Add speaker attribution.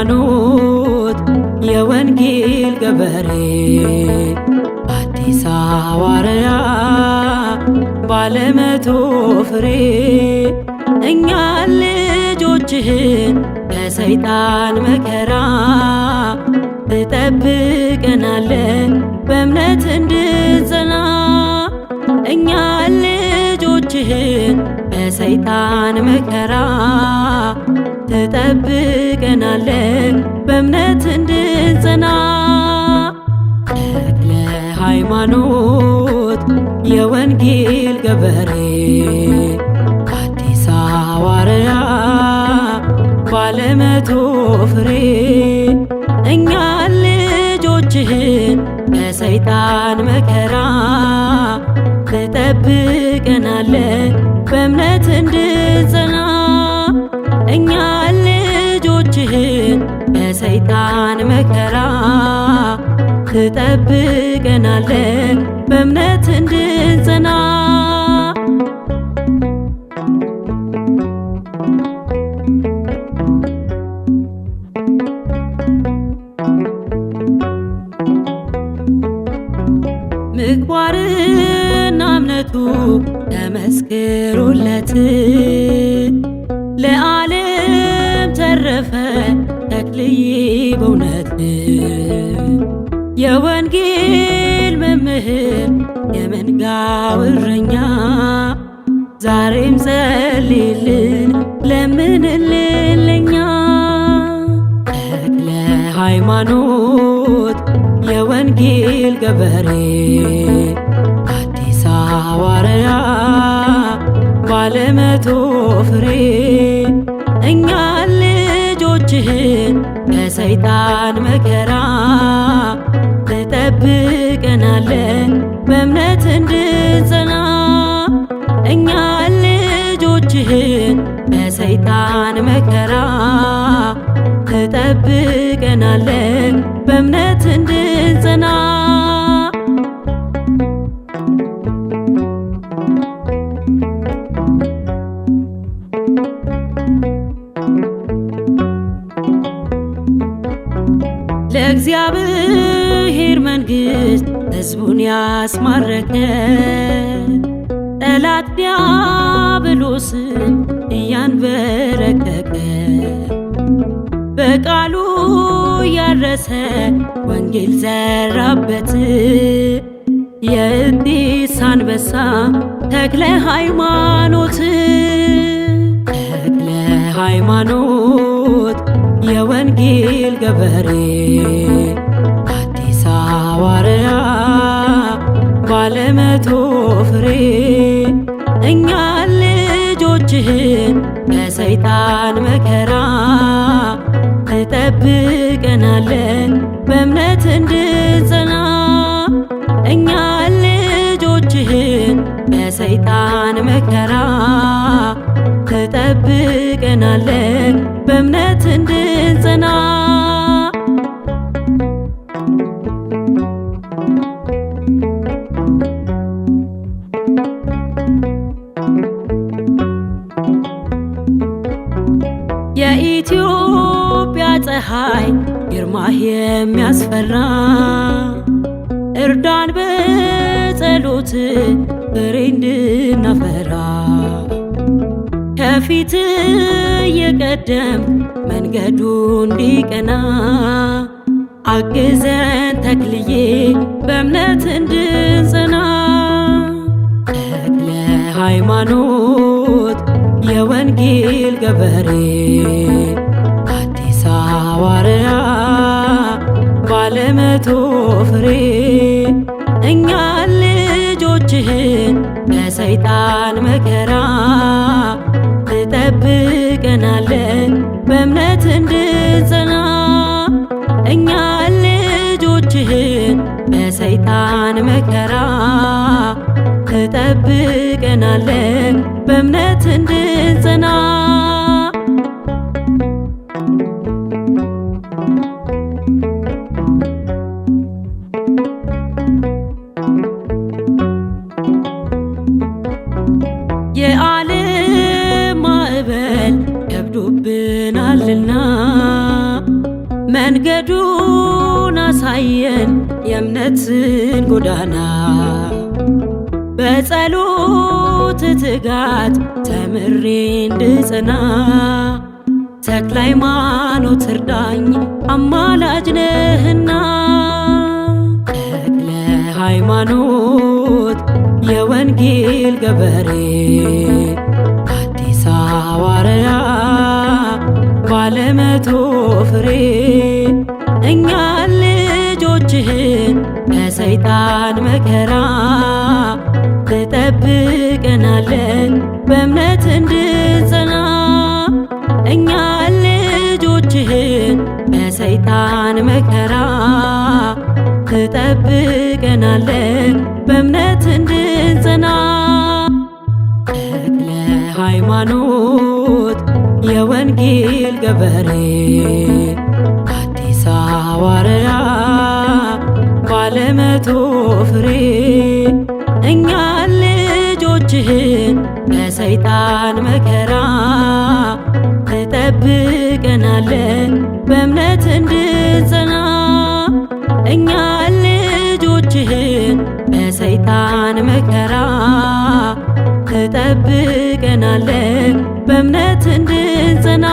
Speaker 1: ሃይማኖት የወንጌል ገበሬ አዲስ ሐዋርያ ባለመቶ ፍሬ እኛ ልጆችህን ከሰይጣን መከራ ትጠብቀናለ በእምነት እንድንጸና እኛ ልጆችህን ከሰይጣን መከራ ትጠብቀናለ በእምነት እንድንጸና ተክለ ሃይማኖት የወንጌል ገበሬ አዲስ ሐዋርያ ባለመቶ ፍሬ እኛ ልጆችህን ከሰይጣን መከራ ትጠብቀናለ በእምነት እንድንጸና እኛ ልጆችህን ከሰይጣን መከራ ትጠብቀናለ በእምነት እንድንጸና ምግባርና እምነቱ ተመስክሮለት ለዓለም ተረፈ ተክልዬ በእውነት የወንጌል መምህር የመንጋው እረኛ ዛሬም ጸልይልን ለምንልን ለኛ ተክለ ሃይማኖት የወንጌል ገበሬ አዲስ ሐዋርያ ባለመቶ ፍሬ እኛ ልጆችህን ከሰይጣን መከራ ትጠብቀናለ በእምነት እንድንጸና እኛ ልጆችህን ከሰይጣን መከራ ትጠብቀናለ በእምነት እንድንጸና ለእግዚአብሔር መንግሥት ሕዝቡን ያስማረከ ጠላት ዲያብሎስን እያንበረከከ በቃሉ ያረሰ ወንጌል ዘራበት የእንዲስ አንበሳ ተክለ ሃይማኖት ተክለ ሃይማኖት የወንጌል ገበሬ አዲስ ሐዋርያ ባለመቶ ፍሬ እኛ ልጆችህን ከሰይጣን መከራ ትጠብቀናለ በእምነት እንድንጸና እኛ ልጆችህን ከሰይጣን መከራ ትጠብቀናለ በእምነት እንድንጸና የኢትዮጵያ ፀሐይ ግርማህ የሚያስፈራ እርዳን በጸሎት ፍሬ እንድናፈራ ከፊት የቀደም መንገዱ እንዲቀና አግዘን ተክልዬ በእምነት እንድንጸና ተክለ ሃይማኖት የወንጌል ገበሬ አዲስ ሐዋርያ ባለመቶ ፍሬ እኛ ልጆችህን ከሰይጣን መከራ ትጠብቀናለ በእምነት እንድንጸና እኛ ልጆችህን ከሰይጣን መከራ ትጠብቀናለ በእምነት እንድንጸና የዓለም ማዕበል ከብዶብናልና መንገዱን አሳየን የእምነትን ጎዳና በጸሎት ትጋት ተምሬ እንድጸና ተክለ ሃይማኖት እርዳኝ አማላጅ ነህና ተክለ ሃይማኖት የወንጌል ገበሬ አዲስ ሐዋርያ ባለመቶ ፍሬ እኛ ልጆችህን ከሰይጣን መከራ ትጠብቀናለን በእምነት እንድንጸና እኛ ልጆችህን ከሰይጣን መከራ ትጠብቀናለን በእምነት እንድንጸና ተክለ ሃይማኖት የወንጌል ገበሬ አዲስ ሐዋርያ ባለመቶ ፍሬ እኛ ልጆችህን ከሰይጣን መከራ ትጠብቀናለን በእምነት እንድንጸና እኛ ልጆችህን ከሰይጣን መከራ ትጠብቀናለን በእምነት እንድንጸና